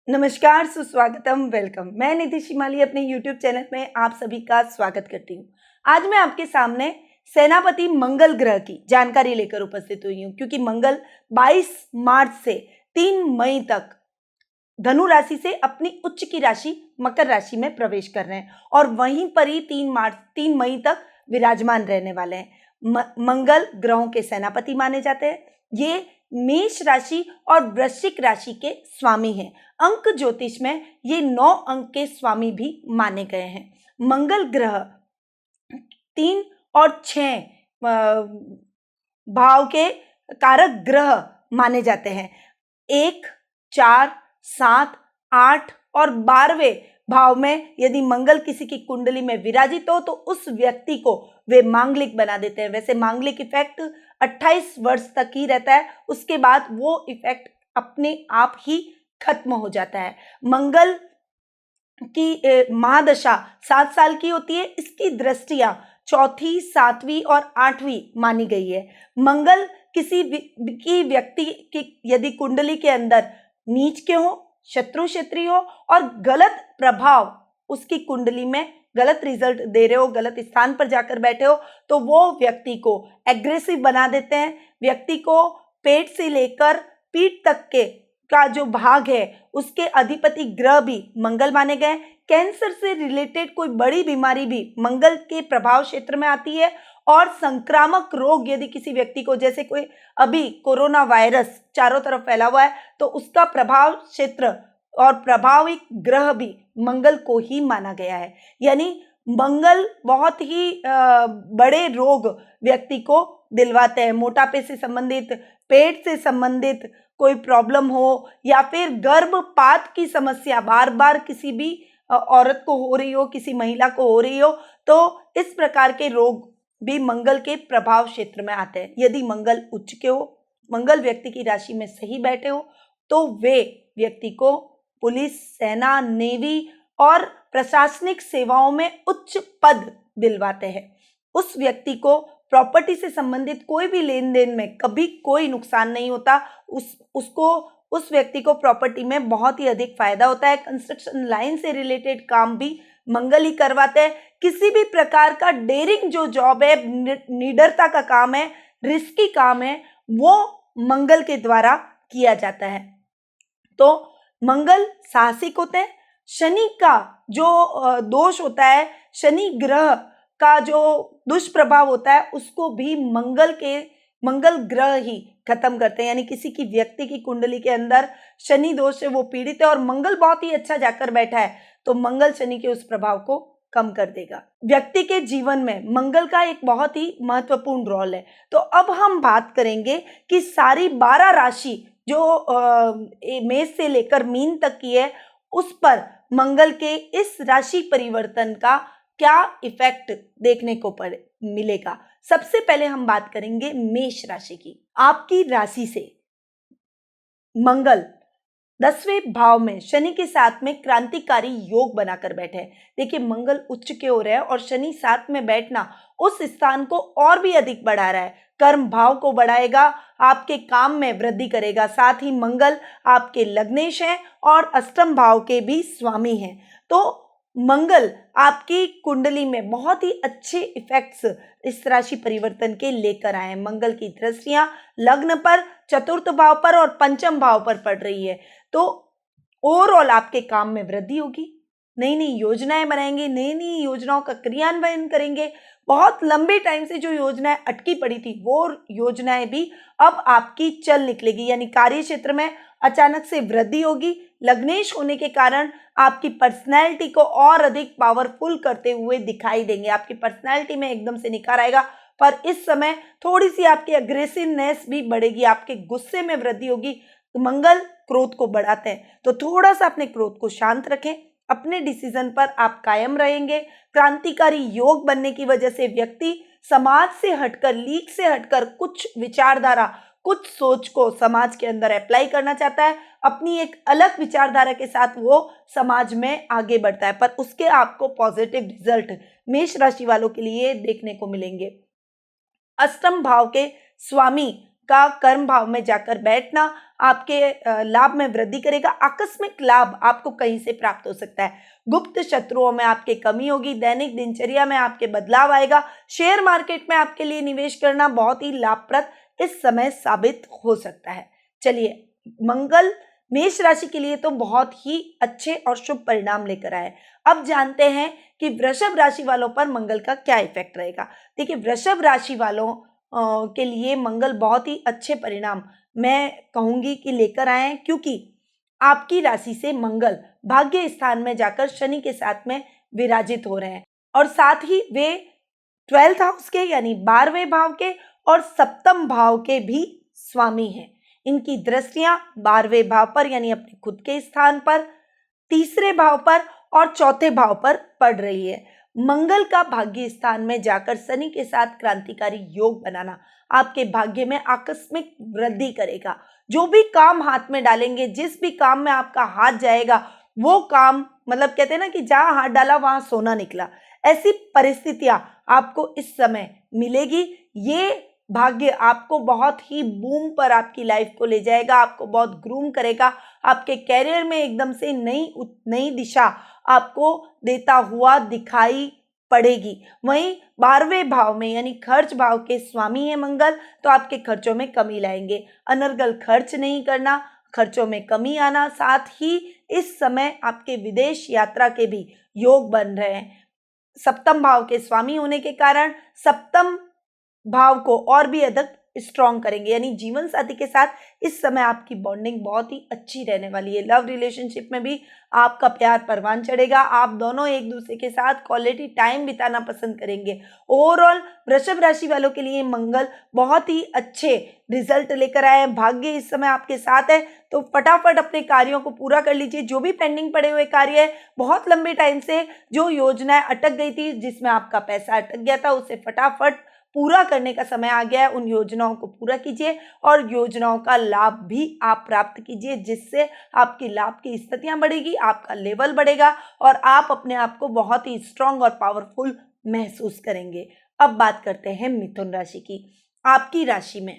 नमस्कार, सुस्वागतम, वेलकम। मैं निधि शिमाली अपने यूट्यूब चैनल में आप सभी का स्वागत करती हूँ। आज मैं आपके सामने सेनापति मंगल ग्रह की जानकारी लेकर उपस्थित हुई हूँ, क्योंकि मंगल 22 मार्च से 3 मई तक धनु राशि से अपनी उच्च की राशि मकर राशि में प्रवेश कर रहे हैं और वहीं पर ही 3 मई तक विराजमान रहने वाले हैं। मंगल ग्रहों के सेनापति माने जाते हैं। ये मेष राशि और वृश्चिक राशि के स्वामी हैं। अंक ज्योतिष में ये 9 अंक के स्वामी भी माने गए हैं। मंगल ग्रह 3 और 6 भाव के कारक ग्रह माने जाते हैं। 1, 4, 7, 8 और 12वें भाव में यदि मंगल किसी की कुंडली में विराजित हो तो उस व्यक्ति को वे मांगलिक बना देते हैं। वैसे मांगलिक इफेक्ट 28 वर्ष तक ही रहता है, उसके बाद वो इफेक्ट अपने आप ही खत्म हो जाता है। मंगल की महादशा 7 साल की होती है। इसकी दृष्टियां चौथी, 7वीं और 8वीं मानी गई है। मंगल किसी की व्यक्ति की यदि कुंडली के अंदर नीच के हो, शत्रु क्षेत्री हो और गलत प्रभाव उसकी कुंडली में गलत रिजल्ट दे रहे हो, गलत स्थान पर जाकर बैठे हो, तो वो व्यक्ति को एग्रेसिव बना देते हैं। व्यक्ति को पेट से लेकर पीठ तक के का जो भाग है उसके अधिपति ग्रह भी मंगल माने गए। कैंसर से रिलेटेड कोई बड़ी बीमारी भी मंगल के प्रभाव क्षेत्र में आती है और संक्रामक रोग यदि किसी व्यक्ति को, जैसे कोई अभी कोरोना वायरस चारों तरफ फैला हुआ है, तो उसका प्रभाव क्षेत्र और प्रभावित ग्रह भी मंगल को ही माना गया है। यानी मंगल बहुत ही बड़े रोग व्यक्ति को दिलवाते हैं। मोटापे से संबंधित, पेट से संबंधित कोई प्रॉब्लम हो या फिर गर्भपात की समस्या बार बार किसी भी औरत को हो रही हो, किसी महिला को हो रही हो, तो इस प्रकार के रोग भी मंगल के प्रभाव क्षेत्र में आते हैं। यदि मंगल उच्च के हो, मंगल व्यक्ति की राशि में सही बैठे हो, तो वे व्यक्ति को पुलिस, सेना, नेवी और प्रशासनिक सेवाओं में उच्च पद दिलवाते हैं। उस व्यक्ति को प्रॉपर्टी से संबंधित कोई भी लेन देन में कभी कोई नुकसान नहीं होता। उस व्यक्ति को प्रॉपर्टी में बहुत ही अधिक फायदा होता है। कंस्ट्रक्शन लाइन से रिलेटेड काम भी मंगल ही करवाते हैं। किसी भी प्रकार का डेयरिंग जो जॉब है, निडरता का काम है, रिस्की काम है, वो मंगल के द्वारा किया जाता है। तो मंगल साहसिक होते हैं। शनि का जो दोष होता है, शनि ग्रह का जो दुष्प्रभाव होता है, उसको भी मंगल ग्रह ही खत्म करते हैं। यानी किसी की व्यक्ति की कुंडली के अंदर शनि दोष से वो पीड़ित है और मंगल बहुत ही अच्छा जाकर बैठा है, तो मंगल शनि के उस प्रभाव को कम कर देगा। व्यक्ति के जीवन में मंगल का एक बहुत ही महत्वपूर्ण रोल है। तो अब हम बात करेंगे कि सारी 12 राशि जो मेष से लेकर मीन तक की है, उस पर मंगल के इस राशि परिवर्तन का क्या इफेक्ट देखने को मिलेगा। सबसे पहले हम बात करेंगे मेष राशि की। आपकी राशि से मंगल 10वें भाव में शनि के साथ में क्रांतिकारी योग बनाकर बैठे हैं। देखिए, मंगल उच्च के हो रहे हैं और शनि साथ में बैठना उस स्थान को और भी अधिक बढ़ा रहा है। कर्म भाव को बढ़ाएगा, आपके काम में वृद्धि करेगा। साथ ही मंगल आपके लग्नेश हैं और अष्टम भाव के भी स्वामी हैं। तो मंगल आपकी कुंडली में बहुत ही अच्छे इफेक्ट्स इस राशि परिवर्तन के लेकर आए। मंगल की दृष्टियां लग्न पर, चतुर्थ भाव पर और पंचम भाव पर पड़ रही है, तो ओवरऑल आपके काम में वृद्धि होगी। नई नई योजनाएं बनाएंगे, नई नई योजनाओं का क्रियान्वयन करेंगे। बहुत लंबे टाइम से जो योजनाएं अटकी पड़ी थी, वो योजनाएं भी अब आपकी चल निकलेगी। यानी कार्य क्षेत्र में अचानक से वृद्धि होगी। लग्नेश होने के कारण आपकी पर्सनैलिटी को और अधिक पावरफुल करते हुए दिखाई देंगे। आपकी पर्सनैलिटी में एकदम से निखार आएगा, पर इस समय थोड़ी सी आपकी अग्रेसिवनेस भी बढ़ेगी, आपके गुस्से में वृद्धि होगी। मंगल क्रोध को बढ़ाते हैं, तो थोड़ा सा अपने क्रोध को शांत रखें। अपने डिसीजन पर आप कायम रहेंगे। क्रांतिकारी योग बनने की वजह से व्यक्ति समाज से हटकर, लीक से हटकर कुछ विचारधारा, कुछ सोच को समाज के अंदर अप्लाई करना चाहता है। अपनी एक अलग विचारधारा के साथ वो समाज में आगे बढ़ता है, पर उसके आपको पॉजिटिव रिजल्ट मेष राशि वालों के लिए देखने को मिलेंगे। अष्टम भाव के स्वामी का कर्म भाव में जाकर बैठना आपके लाभ में वृद्धि करेगा। आकस्मिक लाभ आपको कहीं से प्राप्त हो सकता है। गुप्त शत्रुओं में आपके कमी होगी। दैनिक दिनचर्या में आपके बदलाव आएगा। शेयर मार्केट में आपके लिए निवेश करना बहुत ही लाभप्रद इस समय साबित हो सकता है। चलिए, मंगल मेष राशि के लिए तो बहुत ही अच्छे और शुभ परिणाम लेकर आए। अब जानते हैं कि वृषभ राशि वालों पर मंगल का क्या इफेक्ट रहेगा। देखिए, वृषभ राशि वालों के लिए मंगल बहुत ही अच्छे परिणाम मैं कहूंगी कि लेकर आए हैं, क्योंकि आपकी राशि से मंगल भाग्य स्थान में जाकर शनि के साथ में विराजित हो रहे हैं और साथ ही वे 12th हाउस के यानी 12वें भाव के और सप्तम भाव के भी स्वामी हैं। इनकी दृष्टियां 12वें भाव पर यानी अपने खुद के स्थान पर, तीसरे भाव पर और चौथे भाव पर पड़ रही है। मंगल का भाग्य स्थान में जाकर शनि के साथ क्रांतिकारी योग बनाना आपके भाग्य में आकस्मिक वृद्धि करेगा। जो भी काम हाथ में डालेंगे, जिस भी काम में आपका हाथ जाएगा, वो काम मतलब कहते हैं ना कि जहां हाथ डाला वहां सोना निकला, ऐसी परिस्थितियां आपको इस समय मिलेगी। ये भाग्य आपको बहुत ही बूम पर आपकी लाइफ को ले जाएगा, आपको बहुत ग्रूम करेगा, आपके कैरियर में एकदम से नई दिशा आपको देता हुआ दिखाई पड़ेगी। वहीं 12वें भाव में यानी खर्च भाव के स्वामी है मंगल, तो आपके खर्चों में कमी लाएंगे। अनर्गल खर्च नहीं करना, खर्चों में कमी आना, साथ ही इस समय आपके विदेश यात्रा के भी योग बन रहे हैं। सप्तम भाव के स्वामी होने के कारण सप्तम भाव को और भी अधिक स्ट्रॉन्ग करेंगे, यानी जीवन साथी के साथ इस समय आपकी बॉन्डिंग बहुत ही अच्छी रहने वाली है। लव रिलेशनशिप में भी आपका प्यार परवान चढ़ेगा। आप दोनों एक दूसरे के साथ क्वालिटी टाइम बिताना पसंद करेंगे। ओवरऑल वृषभ राशि वालों के लिए मंगल बहुत ही अच्छे रिजल्ट लेकर आए हैं। भाग्य इस समय आपके साथ है, तो फटाफट अपने कार्यों को पूरा कर लीजिए। जो भी पेंडिंग पड़े हुए कार्य है, बहुत लंबे टाइम से जो योजनाएं अटक गई थी, जिसमें आपका पैसा अटक गया था, उसे फटाफट पूरा करने का समय आ गया है। उन योजनाओं को पूरा कीजिए और योजनाओं का लाभ भी आप प्राप्त कीजिए, जिससे आपकी लाभ की स्थितियां बढ़ेगी, आपका लेवल बढ़ेगा और आप अपने आप को बहुत ही स्ट्रांग और पावरफुल महसूस करेंगे। अब बात करते हैं मिथुन राशि की। आपकी राशि में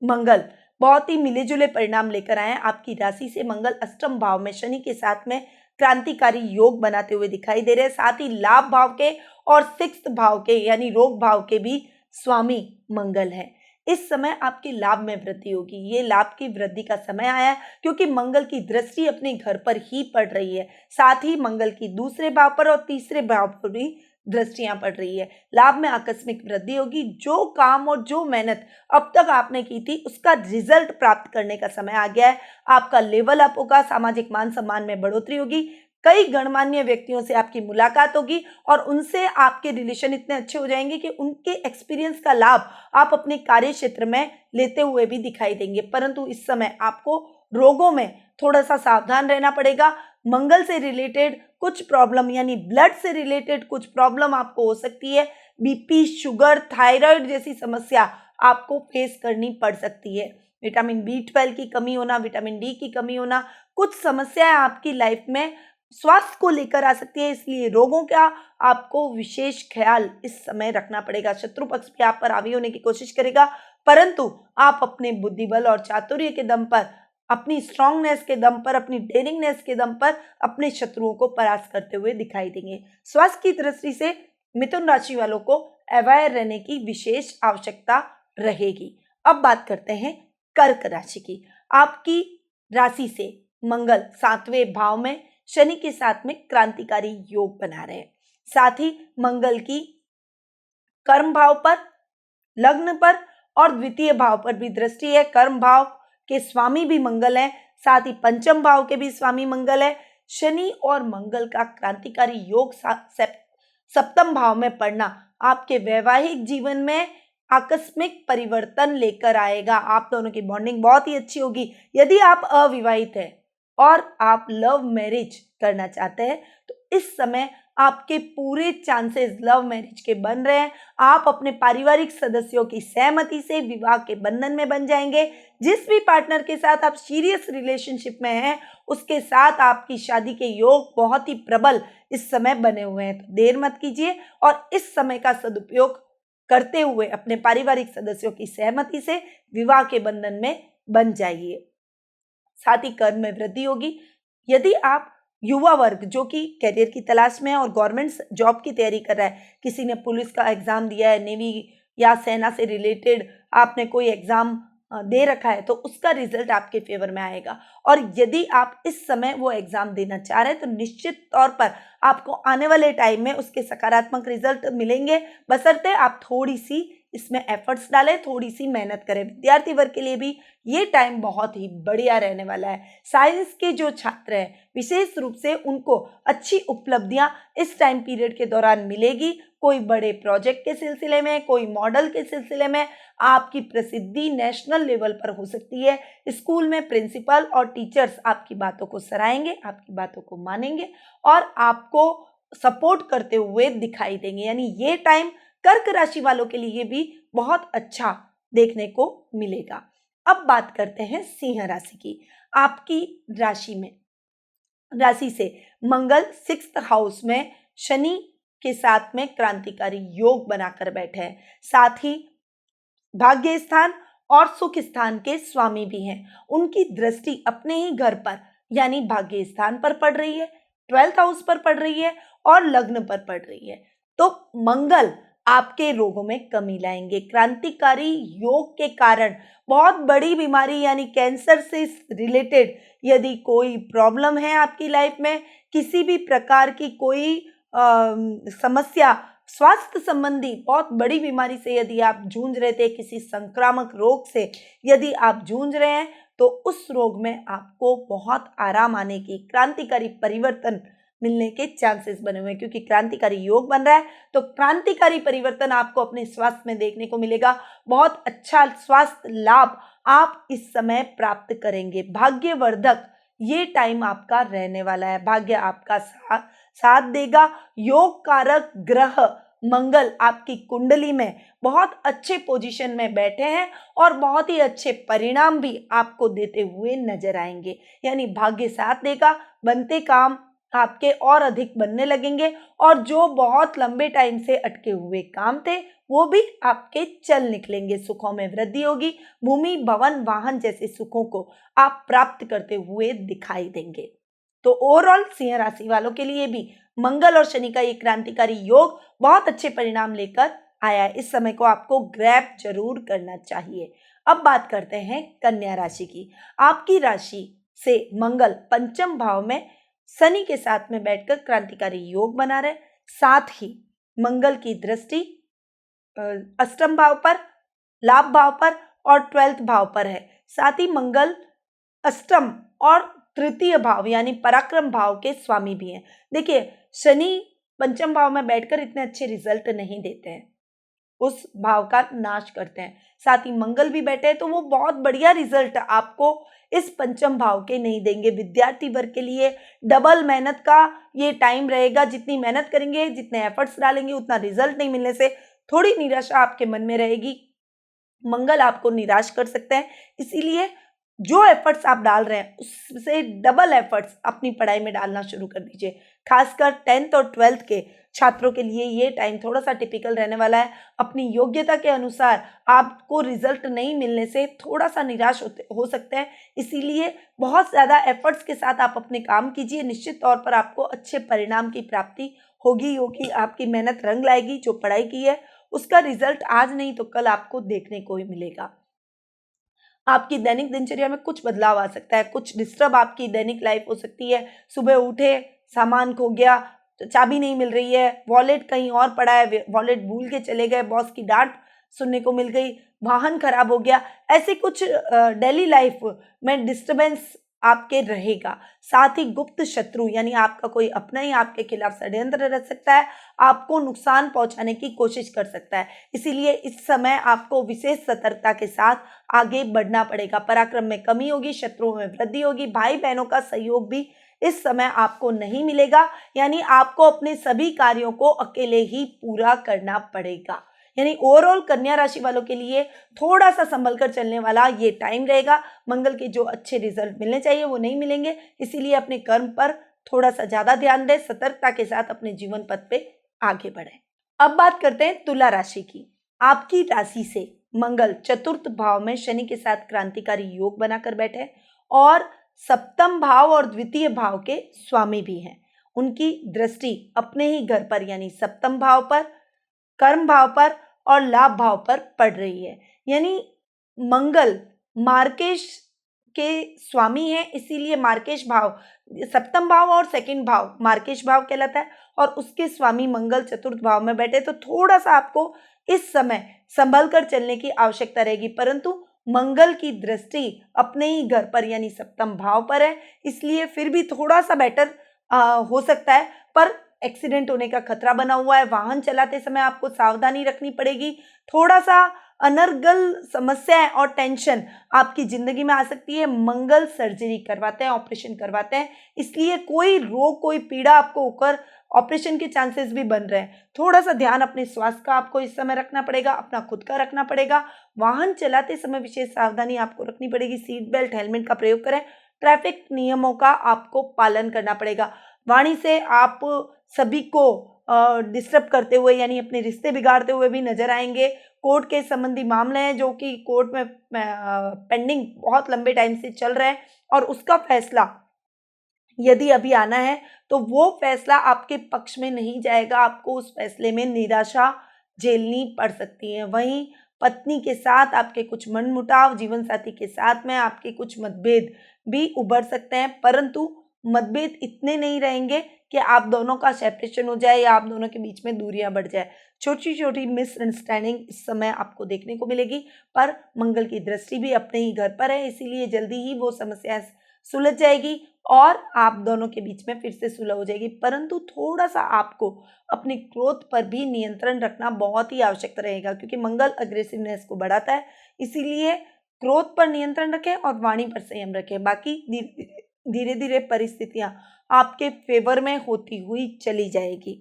मंगल बहुत ही मिले जुले परिणाम लेकर आए हैं। आपकी राशि से मंगल अष्टम भाव में शनि के साथ में क्रांतिकारी योग बनाते हुए दिखाई दे रहे हैं। साथ ही लाभ भाव के और 6th भाव के यानी रोग भाव के भी स्वामी मंगल है। इस समय आपके लाभ में वृद्धि होगी। ये लाभ की वृद्धि का समय आया है, क्योंकि मंगल की दृष्टि अपने घर पर ही पड़ रही है। साथ ही मंगल की दूसरे भाव पर और तीसरे भाव पर भी दृष्टियां पड़ रही है। लाभ में आकस्मिक वृद्धि होगी। जो काम और जो मेहनत अब तक आपने की थी, उसका रिजल्ट प्राप्त करने का समय आ गया है। आपका लेवल अप होगा, सामाजिक मान सम्मान में बढ़ोतरी होगी। कई गणमान्य व्यक्तियों से आपकी मुलाकात होगी और उनसे आपके रिलेशन इतने अच्छे हो जाएंगे कि उनके एक्सपीरियंस का लाभ आप अपने कार्य क्षेत्र में लेते हुए भी दिखाई देंगे। परंतु इस समय आपको रोगों में थोड़ा सा सावधान रहना पड़ेगा। मंगल से रिलेटेड कुछ प्रॉब्लम यानी ब्लड से रिलेटेड कुछ प्रॉब्लम आपको हो सकती है। बीपी, शुगर, थायराइड जैसी समस्या आपको फेस करनी पड़ सकती है। विटामिन B12 की कमी होना, विटामिन D की कमी होना, कुछ समस्याएं आपकी लाइफ में स्वास्थ्य को लेकर आ सकती है। इसलिए रोगों का आपको विशेष ख्याल इस समय रखना पड़ेगा। शत्रु पक्ष भी आप पर हावी होने की कोशिश करेगा, परंतु आप अपने बुद्धिबल और चातुर्य के दम पर, अपनी स्ट्रांगनेस के दम पर, अपनी डेयरिंगनेस के दम पर अपने शत्रुओं को परास्त करते हुए दिखाई देंगे। स्वास्थ्य की दृष्टि से मिथुन राशि वालों को अवेयर रहने की विशेष आवश्यकता रहेगी। अब बात करते हैं कर्क राशि की। आपकी राशि से मंगल 7वें भाव में शनि के साथ में क्रांतिकारी योग बना रहे हैं। साथ ही मंगल की कर्म भाव पर, लग्न पर और द्वितीय भाव पर भी दृष्टि है। कर्म भाव के स्वामी भी मंगल है, साथ ही पंचम भाव के भी स्वामी मंगल है। शनि और मंगल का क्रांतिकारी योग सप्तम भाव में पड़ना आपके वैवाहिक जीवन में आकस्मिक परिवर्तन लेकर आएगा। आप दोनों की बॉन्डिंग बहुत ही अच्छी होगी। यदि आप अविवाहित हैं और आप लव मैरिज करना चाहते हैं, तो इस समय आपके पूरे चांसेस लव मैरिज के बन रहे हैं। आप अपने पारिवारिक सदस्यों की सहमति से विवाह के बंधन में बन जाएंगे। जिस भी पार्टनर के साथ आप सीरियस रिलेशनशिप में हैं, उसके साथ आपकी शादी के योग बहुत ही प्रबल इस समय बने हुए हैं। तो देर मत कीजिए और इस समय का सदुपयोग करते हुए अपने पारिवारिक सदस्यों की सहमति से विवाह के बंधन में बंध जाइए। साथ ही कर्म में वृद्धि होगी। यदि आप युवा वर्ग जो कि करियर की तलाश में है और गवर्नमेंट जॉब की तैयारी कर रहा है, किसी ने पुलिस का एग्जाम दिया है, नेवी या सेना से रिलेटेड आपने कोई एग्जाम दे रखा है, तो उसका रिजल्ट आपके फेवर में आएगा। और यदि आप इस समय वो एग्जाम देना चाह रहे हैं तो निश्चित तौर पर आपको आने वाले टाइम में उसके सकारात्मक रिजल्ट मिलेंगे, बशर्ते आप थोड़ी सी इसमें एफर्ट्स डालें, थोड़ी सी मेहनत करें। विद्यार्थी वर्ग के लिए भी ये टाइम बहुत ही बढ़िया रहने वाला है। साइंस के जो छात्र हैं विशेष रूप से उनको अच्छी उपलब्धियां इस टाइम पीरियड के दौरान मिलेगी। कोई बड़े प्रोजेक्ट के सिलसिले में, कोई मॉडल के सिलसिले में आपकी प्रसिद्धि नेशनल लेवल पर हो सकती है। स्कूल में प्रिंसिपल और टीचर्स आपकी बातों को सराहेंगे, आपकी बातों को मानेंगे और आपको सपोर्ट करते हुए दिखाई देंगे। यानी ये टाइम कर्क राशि वालों के लिए भी बहुत अच्छा देखने को मिलेगा। अब बात करते हैं सिंह राशि की। आपकी राशि से मंगल 6th हाउस में शनि के साथ में क्रांतिकारी योग बनाकर बैठे हैं। साथ ही भाग्य स्थान और सुख स्थान के स्वामी भी हैं। उनकी दृष्टि अपने ही घर पर यानी भाग्य स्थान पर पड़ रही है, 12th हाउस पर पड़ रही है और लग्न पर पड़ रही है। तो मंगल आपके रोगों में कमी लाएंगे। क्रांतिकारी योग के कारण बहुत बड़ी बीमारी यानी कैंसर से रिलेटेड यदि कोई प्रॉब्लम है आपकी लाइफ में, किसी भी प्रकार की कोई समस्या, स्वास्थ्य संबंधी बहुत बड़ी बीमारी से यदि आप जूझ रहे थे, किसी संक्रामक रोग से यदि आप जूझ रहे हैं, तो उस रोग में आपको बहुत आराम आने की, क्रांतिकारी परिवर्तन मिलने के चांसेस बने हुए हैं। क्योंकि क्रांतिकारी योग बन रहा है तो क्रांतिकारी परिवर्तन आपको अपने स्वास्थ्य में देखने को मिलेगा। बहुत अच्छा स्वास्थ्य लाभ आप इस समय प्राप्त करेंगे। भाग्यवर्धक ये टाइम आपका रहने वाला है। भाग्य आपका साथ देगा। योग कारक ग्रह मंगल आपकी कुंडली में बहुत अच्छे पोजीशन में बैठे हैं और बहुत ही अच्छे परिणाम भी आपको देते हुए नजर आएंगे। यानी भाग्य साथ देगा, बनते काम आपके और अधिक बनने लगेंगे और जो बहुत लंबे टाइम से अटके हुए काम थे वो भी आपके चल निकलेंगे। सुखों में वृद्धि होगी। भूमि, भवन, वाहन जैसे सुखों को आप प्राप्त करते हुए दिखाई देंगे। तो ओवरऑल सिंह राशि वालों के लिए भी मंगल और शनि का ये क्रांतिकारी योग बहुत अच्छे परिणाम लेकर आया है। इस समय को आपको ग्रैब जरूर करना चाहिए। अब बात करते हैं कन्या राशि की। आपकी राशि से मंगल 5th भाव में शनि के साथ में बैठकर क्रांतिकारी योग बना रहे। साथ ही मंगल की दृष्टि 8th भाव पर, लाभ भाव पर और 12th भाव पर है। साथ ही मंगल 8th और 3य भाव यानी पराक्रम भाव के स्वामी भी हैं। देखिए, शनि 5th भाव में बैठकर इतने अच्छे रिजल्ट नहीं देते हैं, उस भाव का नाश करते हैं। साथ ही मंगल भी बैठे हैं तो वो बहुत बढ़िया रिजल्ट आपको इस 5th भाव के नहीं देंगे। विद्यार्थी वर्ग के लिए डबल मेहनत का ये टाइम रहेगा। जितनी मेहनत करेंगे, जितने एफर्ट्स डालेंगे, उतना रिजल्ट नहीं मिलने से थोड़ी निराशा आपके मन में रहेगी। मंगल आपको निराश कर सकते हैं, इसीलिए जो एफर्ट्स आप डाल रहे हैं उससे डबल एफर्ट्स अपनी पढ़ाई में डालना शुरू कर दीजिए। खासकर 10th और 12th के छात्रों के लिए ये टाइम थोड़ा सा टिपिकल रहने वाला है। अपनी योग्यता के अनुसार आपको रिजल्ट नहीं मिलने से थोड़ा सा निराश हो सकते हैं, इसीलिए बहुत ज़्यादा एफर्ट्स के साथ आप अपने काम कीजिए। निश्चित तौर पर आपको अच्छे परिणाम की प्राप्ति होगी। आपकी मेहनत रंग लाएगी। जो पढ़ाई की है उसका रिजल्ट आज नहीं तो कल आपको देखने को ही मिलेगा। आपकी दैनिक दिनचर्या में कुछ बदलाव आ सकता है, कुछ डिस्टर्ब आपकी दैनिक लाइफ हो सकती है। सुबह उठे, सामान खो गया, चाबी नहीं मिल रही है, वॉलेट कहीं और पड़ा है, वॉलेट भूल के चले गए, बॉस की डांट सुनने को मिल गई, वाहन खराब हो गया, ऐसे कुछ डेली लाइफ में डिस्टर्बेंस आपके रहेगा। साथ ही गुप्त शत्रु यानी आपका कोई अपना ही आपके खिलाफ षड्यंत्र रच सकता है, आपको नुकसान पहुंचाने की कोशिश कर सकता है। इसीलिए इस समय आपको विशेष सतर्कता के साथ आगे बढ़ना पड़ेगा। पराक्रम में कमी होगी, शत्रुओं में वृद्धि होगी। भाई बहनों का सहयोग भी इस समय आपको नहीं मिलेगा, यानी आपको अपने सभी कार्यों को अकेले ही पूरा करना पड़ेगा। यानी ओवरऑल कन्या राशि वालों के लिए थोड़ा सा संभल कर चलने वाला ये टाइम रहेगा। मंगल के जो अच्छे रिजल्ट मिलने चाहिए वो नहीं मिलेंगे, इसीलिए अपने कर्म पर थोड़ा सा ज्यादा ध्यान दें, सतर्कता के साथ अपने जीवन पथ पे आगे बढ़ें। अब बात करते हैं तुला राशि की। आपकी राशि से मंगल चतुर्थ भाव में शनि के साथ क्रांतिकारी योग बनाकर बैठे और सप्तम भाव और द्वितीय भाव के स्वामी भी हैं। उनकी दृष्टि अपने ही घर पर यानी सप्तम भाव पर, कर्म भाव पर और लाभ भाव पर पड़ रही है। यानी मंगल मार्केश के स्वामी है, इसीलिए मार्केश भाव, सप्तम भाव और सेकंड भाव मार्केश भाव कहलाता है और उसके स्वामी मंगल चतुर्थ भाव में बैठे। तो थोड़ा सा आपको इस समय संभल कर चलने की आवश्यकता रहेगी, परंतु मंगल की दृष्टि अपने ही घर पर यानी सप्तम भाव पर है, इसलिए फिर भी थोड़ा सा बेटर हो सकता है। पर एक्सीडेंट होने का खतरा बना हुआ है, वाहन चलाते समय आपको सावधानी रखनी पड़ेगी। थोड़ा सा अनर्गल समस्याएं और टेंशन आपकी जिंदगी में आ सकती है। मंगल सर्जरी करवाते हैं, ऑपरेशन करवाते हैं, इसलिए कोई रोग कोई पीड़ा आपको होकर ऑपरेशन के चांसेस भी बन रहे हैं। थोड़ा सा ध्यान अपने स्वास्थ्य का आपको इस समय रखना पड़ेगा, अपना खुद का रखना पड़ेगा। वाहन चलाते समय विशेष सावधानी आपको रखनी पड़ेगी। सीट बेल्ट हेलमेट का प्रयोग करें। ट्रैफिक नियमों का आपको पालन करना पड़ेगा। वाणी से आप सभी को डिस्टर्ब करते हुए यानी अपने रिश्ते बिगाड़ते हुए भी नजर आएंगे। कोर्ट के संबंधी मामले हैं जो कि कोर्ट में पेंडिंग बहुत लंबे टाइम से चल रहे हैं और उसका फैसला यदि अभी आना है तो वो फैसला आपके पक्ष में नहीं जाएगा, आपको उस फैसले में निराशा झेलनी पड़ सकती है। वहीं पत्नी के साथ आपके कुछ मनमुटाव, जीवन साथी के साथ में आपके कुछ मतभेद भी उभर सकते हैं, परंतु मतभेद इतने नहीं रहेंगे कि आप दोनों का सेपरेशन हो जाए या आप दोनों के बीच में दूरियां बढ़ जाए। छोटी छोटी मिसअंडरस्टैंडिंग इस समय आपको देखने को मिलेगी, पर मंगल की दृष्टि भी अपने ही घर पर है, इसीलिए जल्दी ही वो समस्या सुलझ जाएगी और आप दोनों के बीच में फिर से सुलह हो जाएगी। परंतु थोड़ा सा आपको अपने क्रोध पर भी नियंत्रण रखना बहुत ही आवश्यक रहेगा, क्योंकि मंगल अग्रेसिवनेस को बढ़ाता है। इसीलिए क्रोध पर नियंत्रण रखें और वाणी पर संयम रखें। बाकी धीरे धीरे परिस्थितियां आपके फेवर में होती हुई चली जाएगी।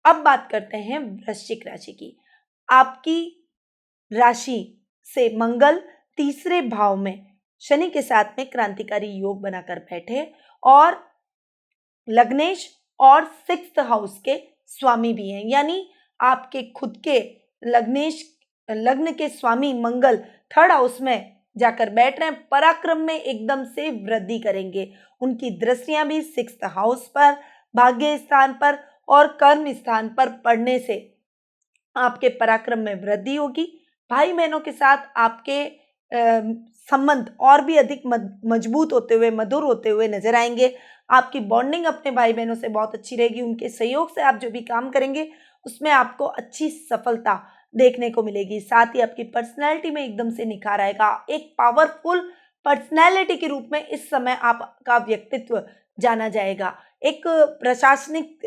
अब बात करते हैं वृश्चिक राशि की। आपकी राशि से मंगल तीसरे भाव में शनि के साथ में क्रांतिकारी योग बनाकर बैठे और लग्नेश और सिक्स्थ हाउस के स्वामी भी हैं। यानी आपके खुद के लग्नेश लग्न के स्वामी मंगल थर्ड हाउस में जाकर बैठ रहे हैं, पराक्रम में एकदम से वृद्धि करेंगे। उनकी दृष्टियां भी सिक्स्थ हाउस पर, भाग्य स्थान पर और कर्म स्थान पर पड़ने से आपके पराक्रम में वृद्धि होगी। भाई बहनों के साथ आपके संबंध और भी अधिक मजबूत होते हुए, मधुर होते हुए नजर आएंगे। आपकी बॉन्डिंग अपने भाई बहनों से बहुत अच्छी रहेगी। उनके सहयोग से आप जो भी काम करेंगे उसमें आपको अच्छी सफलता देखने को मिलेगी। साथ ही आपकी पर्सनैलिटी में एकदम से निखार आएगा। एक पावरफुल पर्सनैलिटी के रूप में इस समय आपका व्यक्तित्व जाना जाएगा। एक प्रशासनिक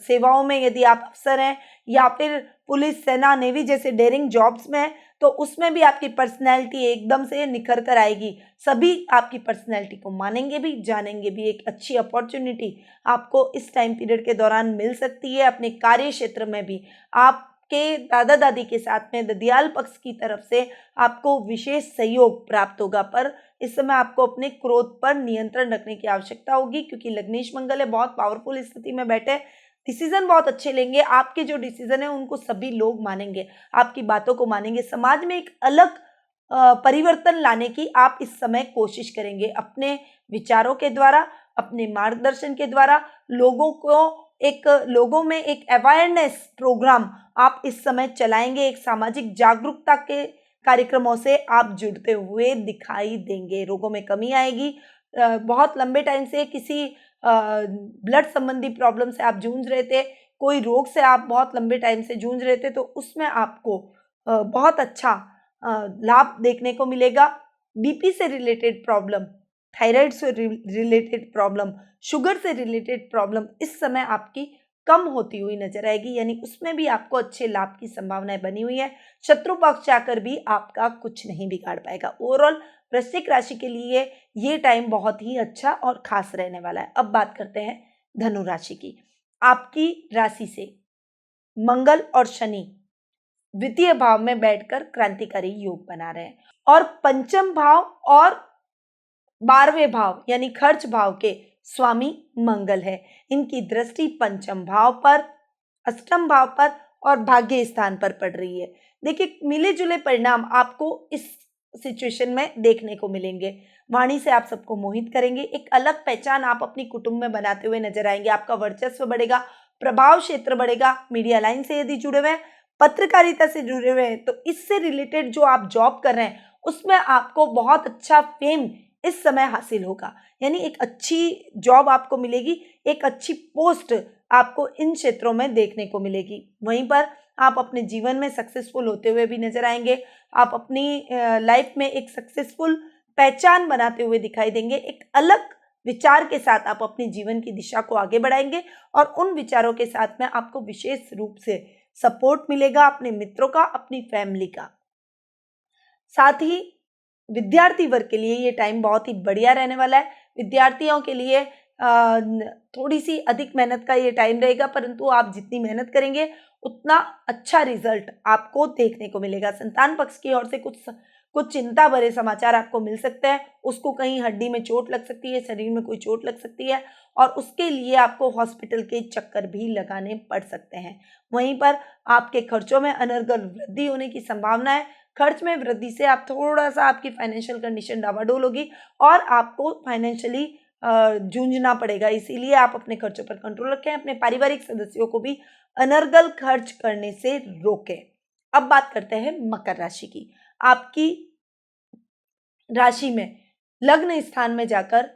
सेवाओं में यदि आप अफसर हैं या फिर पुलिस, सेना, नेवी जैसे डेयरिंग जॉब्स में हैं तो उसमें भी आपकी पर्सनैलिटी एकदम से निखर कर आएगी। सभी आपकी पर्सनैलिटी को मानेंगे भी, जानेंगे भी। एक अच्छी अपॉर्चुनिटी आपको इस टाइम पीरियड के दौरान मिल सकती है। अपने कार्य क्षेत्र में भी आपके दादा दादी के साथ में ददियाल पक्ष की तरफ से आपको विशेष सहयोग प्राप्त होगा। पर इस समय आपको अपने क्रोध पर नियंत्रण रखने की आवश्यकता होगी, क्योंकि लग्नेश मंगल है, बहुत पावरफुल स्थिति में बैठे, डिसीजन बहुत अच्छे लेंगे। आपके जो डिसीजन है उनको सभी लोग मानेंगे, आपकी बातों को मानेंगे। समाज में एक अलग परिवर्तन लाने की आप इस समय कोशिश करेंगे। अपने विचारों के द्वारा, अपने मार्गदर्शन के द्वारा लोगों में एक अवेयरनेस प्रोग्राम आप इस समय चलाएंगे। एक सामाजिक जागरूकता के कार्यक्रमों से आप जुड़ते हुए दिखाई देंगे। रोगों में कमी आएगी। बहुत लंबे टाइम से किसी ब्लड संबंधी प्रॉब्लम से आप जूझ रहे थे, कोई रोग से आप बहुत लंबे टाइम से जूझ रहे थे, तो उसमें आपको बहुत अच्छा लाभ देखने को मिलेगा। बीपी से रिलेटेड प्रॉब्लम, थायराइड से रिलेटेड प्रॉब्लम, शुगर से रिलेटेड प्रॉब्लम इस समय आपकी कम होती हुई नजर आएगी, यानी उसमें भी आपको अच्छे लाभ की संभावनाएं बनी हुई है। शत्रु पक्ष आकर भी आपका कुछ नहीं बिगाड़ पाएगा। ओवरऑल वृश्चिक राशि के लिए ये टाइम बहुत ही अच्छा और खास रहने वाला है। अब बात करते हैं धनु राशि की। आपकी राशि से मंगल और शनि द्वितीय भाव में बैठकर क्रांतिकारी योग बना रहे हैं और पंचम भाव और 12वें भाव यानी खर्च भाव के स्वामी मंगल है। इनकी दृष्टि पंचम भाव पर, अष्टम भाव पर और भाग्य स्थान पर पड़ रही है। देखिए, मिले जुले परिणाम आपको इस सिचुएशन में देखने को मिलेंगे। वाणी से आप सबको मोहित करेंगे, एक अलग पहचान आप अपनी कुटुंब में बनाते हुए नजर आएंगे। आपका वर्चस्व बढ़ेगा, प्रभाव क्षेत्र बढ़ेगा। मीडिया लाइन से यदि जुड़े हुए हैं, पत्रकारिता से जुड़े हुए हैं, तो इससे रिलेटेड जो आप जॉब कर रहे हैं उसमें आपको बहुत अच्छा फेम इस समय हासिल होगा। यानी एक अच्छी जॉब आपको मिलेगी, एक अच्छी पोस्ट आपको इन क्षेत्रों में देखने को मिलेगी। वहीं पर आप अपने जीवन में सक्सेसफुल होते हुए भी नजर आएंगे। आप अपनी लाइफ में एक सक्सेसफुल पहचान बनाते हुए दिखाई देंगे। एक अलग विचार के साथ आप अपने जीवन की दिशा को आगे बढ़ाएंगे और उन विचारों के साथ में आपको विशेष रूप से सपोर्ट मिलेगा अपने मित्रों का, अपनी फैमिली का। साथ ही विद्यार्थी वर्ग के लिए ये टाइम बहुत ही बढ़िया रहने वाला है। विद्यार्थियों के लिए थोड़ी सी अधिक मेहनत का ये टाइम रहेगा, परंतु आप जितनी मेहनत करेंगे उतना अच्छा रिजल्ट आपको देखने को मिलेगा। संतान पक्ष की ओर से कुछ चिंता भरे समाचार आपको मिल सकते हैं। उसको कहीं हड्डी में चोट लग सकती है, शरीर में कोई चोट लग सकती है और उसके लिए आपको हॉस्पिटल के चक्कर भी लगाने पड़ सकते हैं। वहीं पर आपके खर्चों में अनर्गल वृद्धि होने की संभावना है। खर्च में वृद्धि से आप थोड़ा सा आपकी फाइनेंशियल कंडीशन डावाडोल होगी और आपको फाइनेंशियली जूझना पड़ेगा। इसीलिए आप अपने खर्चों पर कंट्रोल रखें, अपने पारिवारिक सदस्यों को भी अनर्गल खर्च करने से रोकें। अब बात करते हैं मकर राशि की। आपकी राशि में लग्न स्थान में जाकर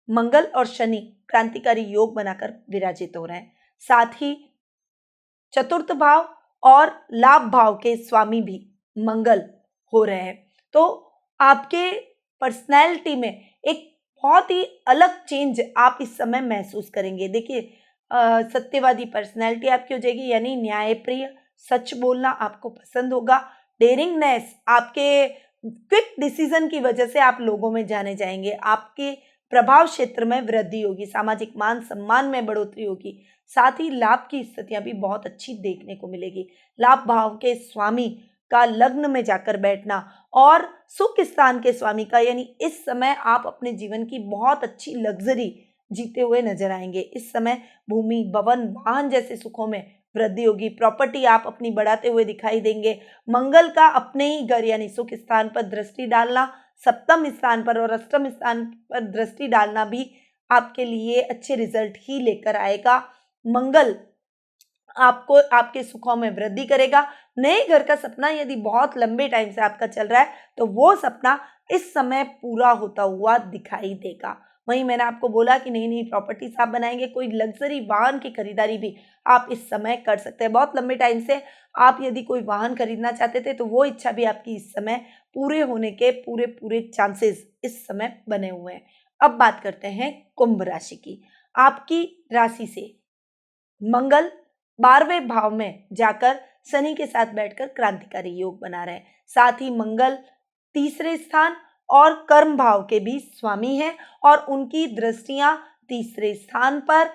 मंगल और शनि क्रांतिकारी योग बनाकर विराजित हो रहे हैं। साथ ही चतुर्थ भाव और लाभ भाव के स्वामी भी मंगल हो रहे हैं। तो आपके पर्सनैलिटी में एक बहुत ही अलग चेंज आप इस समय महसूस करेंगे। देखिए, सत्यवादी पर्सनैलिटी आपकी हो जाएगी, यानी न्यायप्रिय, सच बोलना आपको पसंद होगा। डेयरिंगनेस, आपके क्विक डिसीजन की वजह से आप लोगों में जाने जाएंगे। आपके प्रभाव क्षेत्र में वृद्धि होगी, सामाजिक मान सम्मान में बढ़ोतरी होगी। साथ ही लाभ की स्थितियां भी बहुत अच्छी देखने को मिलेगी। लाभ भाव के स्वामी का लग्न में जाकर बैठना और सुख स्थान के स्वामी का, यानी इस समय आप अपने जीवन की बहुत अच्छी लग्जरी जीते हुए नजर आएंगे। इस समय भूमि, भवन, वाहन जैसे सुखों में वृद्धि होगी। प्रॉपर्टी आप अपनी बढ़ाते हुए दिखाई देंगे। मंगल का अपने ही घर यानी सुख स्थान पर दृष्टि डालना, सप्तम स्थान पर और अष्टम स्थान पर दृष्टि डालना भी आपके लिए अच्छे रिजल्ट ही लेकर आएगा। मंगल आपको आपके सुखों में वृद्धि करेगा। नए घर का सपना यदि बहुत लंबे टाइम से आपका चल रहा है तो वो सपना इस समय पूरा होता हुआ दिखाई देगा। वहीं मैंने आपको बोला कि नई नई प्रॉपर्टीज आप बनाएंगे। कोई लग्जरी वाहन की खरीदारी भी आप इस समय कर सकते हैं। बहुत लंबे टाइम से आप यदि कोई वाहन खरीदना चाहते थे तो वो इच्छा भी आपकी इस समय पूरे होने के पूरे चांसेस इस समय बने हुए हैं। अब बात करते हैं कुंभ राशि की। आपकी राशि से मंगल 12वें भाव में जाकर शनि के साथ बैठकर क्रांतिकारी योग बना रहे हैं। साथ ही मंगल तीसरे स्थान और कर्म भाव के भी स्वामी हैं और उनकी दृष्टियां तीसरे स्थान पर,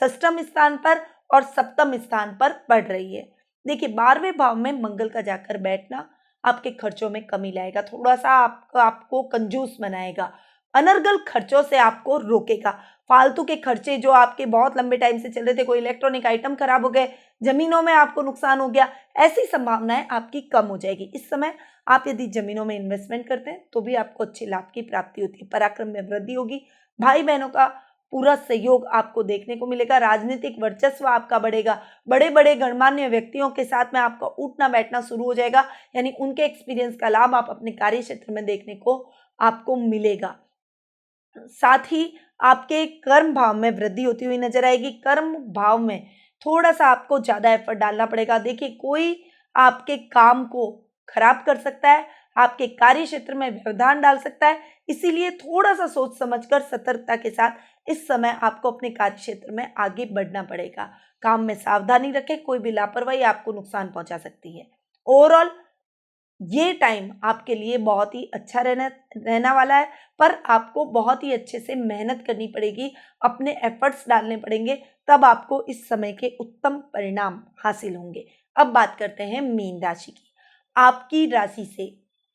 षष्ठम स्थान पर और सप्तम स्थान पर पड़ रही है। देखिए, 12वें भाव में मंगल का जाकर बैठना आपके खर्चों में कमी लाएगा, थोड़ा सा आपको कंजूस बनाएगा, अनर्गल खर्चों से आपको रोकेगा। फालतू के खर्चे जो आपके बहुत लंबे टाइम से चल रहे थे, कोई इलेक्ट्रॉनिक आइटम खराब हो गए, जमीनों में आपको नुकसान हो गया, ऐसी संभावनाएं आपकी कम हो जाएगी। इस समय आप यदि जमीनों में इन्वेस्टमेंट करते हैं तो भी आपको अच्छे लाभ की प्राप्ति होती है। पराक्रम में वृद्धि होगी। भाई बहनों का पूरा सहयोग आपको देखने को मिलेगा। राजनीतिक वर्चस्व आपका बढ़ेगा। बड़े बड़े गणमान्य व्यक्तियों के साथ में आपका उठना बैठना शुरू हो जाएगा, यानी उनके एक्सपीरियंस का लाभ आप अपने कार्य क्षेत्र में देखने को आपको मिलेगा। साथ ही आपके कर्म भाव में वृद्धि होती हुई नजर आएगी। कर्म भाव में थोड़ा सा आपको ज्यादा एफर्ट डालना पड़ेगा। देखिए, कोई आपके काम को खराब कर सकता है, आपके कार्य क्षेत्र में व्यवधान डाल सकता है, इसीलिए थोड़ा सा सोच समझकर सतर्कता के साथ इस समय आपको अपने कार्य क्षेत्र में आगे बढ़ना पड़ेगा। काम में सावधानी रखें, कोई भी लापरवाही आपको नुकसान पहुंचा सकती है। ओवरऑल ये टाइम आपके लिए बहुत ही अच्छा रहना वाला है, पर आपको बहुत ही अच्छे से मेहनत करनी पड़ेगी, अपने एफर्ट्स डालने पड़ेंगे, तब आपको इस समय के उत्तम परिणाम हासिल होंगे। अब बात करते हैं मीन राशि की। आपकी राशि से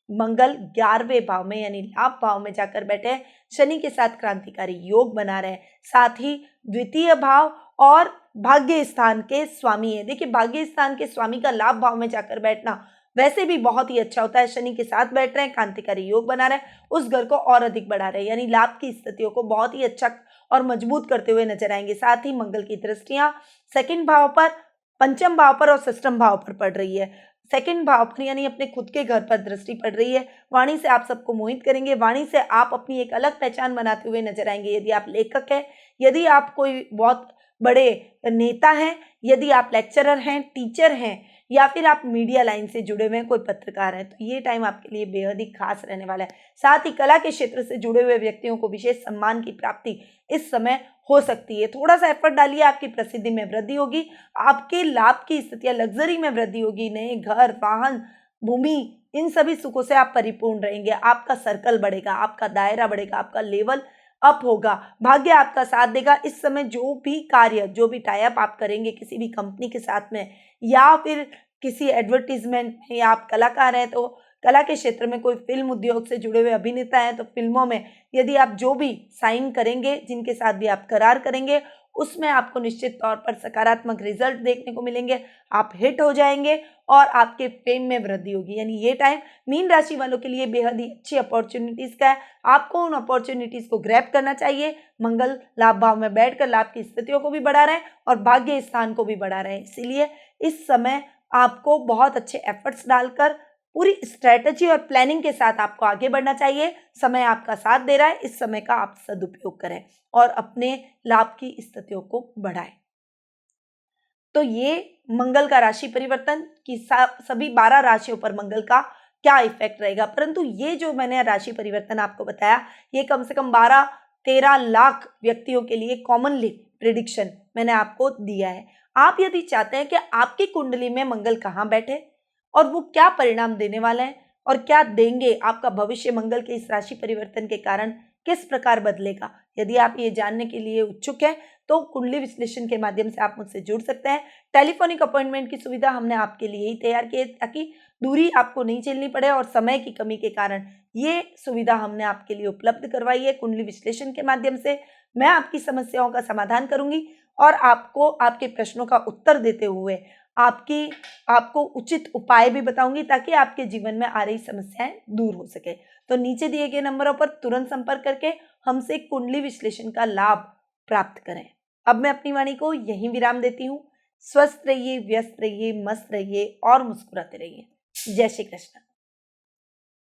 मंगल 11वें भाव में यानी लाभ भाव में जाकर बैठे हैं। शनि के साथ क्रांतिकारी योग बना रहे हैं। साथ ही द्वितीय भाव और भाग्य स्थान के स्वामी है। देखिए, भाग्य स्थान के स्वामी का लाभ भाव में जाकर बैठना वैसे भी बहुत ही अच्छा होता है। शनि के साथ बैठ रहे हैं, क्रांतिकारी योग बना रहे हैं, उस घर को और अधिक बढ़ा रहे हैं, यानी लाभ की स्थितियों को बहुत ही अच्छा और मजबूत करते हुए नजर आएंगे। साथ ही मंगल की दृष्टियां सेकंड भाव पर, पंचम भाव पर और षष्ठम भाव पर पड़ रही है। सेकंड भाव पर यानी अपने खुद के घर पर दृष्टि पड़ रही है। वाणी से आप सबको मोहित करेंगे, वाणी से आप अपनी एक अलग पहचान बनाते हुए नजर आएंगे। यदि आप लेखक हैं, यदि आप कोई बहुत बड़े नेता हैं, यदि आप लेक्चरर हैं, टीचर हैं, या फिर आप मीडिया लाइन से जुड़े हुए हैं, कोई पत्रकार है, तो ये टाइम आपके लिए बेहद ही खास रहने वाला है। साथ ही कला के क्षेत्र से जुड़े हुए व्यक्तियों को विशेष सम्मान की प्राप्ति इस समय हो सकती है। थोड़ा सा एफर्ट डालिए, आपकी प्रसिद्धि में वृद्धि होगी, आपके लाभ की स्थितियां, लग्जरी में वृद्धि होगी, नए घर, वाहन, भूमि, इन सभी सुखों से आप परिपूर्ण रहेंगे। आपका सर्कल बढ़ेगा, आपका दायरा बढ़ेगा, आपका लेवल अप होगा, भाग्य आपका साथ देगा। इस समय जो भी कार्य, जो भी टाई अप आप करेंगे किसी भी कंपनी के साथ में, या फिर किसी एडवर्टीजमेंट में, या आप कलाकार हैं तो कला के क्षेत्र में, कोई फिल्म उद्योग से जुड़े हुए अभिनेता हैं तो फिल्मों में यदि आप जो भी साइन करेंगे, जिनके साथ भी आप करार करेंगे, उसमें आपको निश्चित तौर पर सकारात्मक रिजल्ट देखने को मिलेंगे। आप हिट हो जाएंगे और आपके फेम में वृद्धि होगी। यानी ये टाइम मीन राशि वालों के लिए बेहद ही अच्छी अपॉर्चुनिटीज का है। आपको उन अपॉर्चुनिटीज को ग्रैब करना चाहिए। मंगल लाभ भाव में बैठकर लाभ की स्थितियों को भी बढ़ा रहे हैं और भाग्य स्थान को भी बढ़ा रहे हैं। इसीलिए इस समय आपको बहुत अच्छे एफर्ट्स डालकर पूरी स्ट्रेटजी और प्लानिंग के साथ आपको आगे बढ़ना चाहिए। समय आपका साथ दे रहा है, इस समय का आप सदुपयोग करें और अपने लाभ की स्थितियों को बढ़ाएं। तो ये मंगल का राशि परिवर्तन कि सभी 12 राशियों पर मंगल का क्या इफेक्ट रहेगा। परंतु ये जो मैंने राशि परिवर्तन आपको बताया, ये कम से कम 12-13 लाख व्यक्तियों के लिए कॉमनली प्रिडिक्शन मैंने आपको दिया है। आप यदि चाहते हैं कि आपकी कुंडली में मंगल कहाँ बैठे और वो क्या परिणाम देने वाले हैं और क्या देंगे, आपका भविष्य मंगल के इस राशि परिवर्तन के कारण किस प्रकार बदलेगा, यदि आप ये जानने के लिए उत्सुक हैं तो कुंडली विश्लेषण के माध्यम से आप मुझसे जुड़ सकते हैं। टेलीफोनिक अपॉइंटमेंट की सुविधा हमने आपके लिए ही तैयार की है ताकि दूरी आपको नहीं झेलनी पड़े और समय की कमी के कारण ये सुविधा हमने आपके लिए उपलब्ध करवाई है। कुंडली विश्लेषण के माध्यम से मैं आपकी समस्याओं का समाधान करूंगी और आपको आपके प्रश्नों का उत्तर देते हुए आपको उचित उपाय भी बताऊंगी ताकि आपके जीवन में आ रही समस्याएं दूर हो सके। तो नीचे दिए गए नंबरों पर तुरंत संपर्क करके हमसे कुंडली विश्लेषण का लाभ प्राप्त करें। अब मैं अपनी वाणी को यहीं विराम देती हूँ। स्वस्थ रहिए, व्यस्त रहिए, मस्त रहिए और मुस्कुराते रहिए। जय श्री कृष्ण।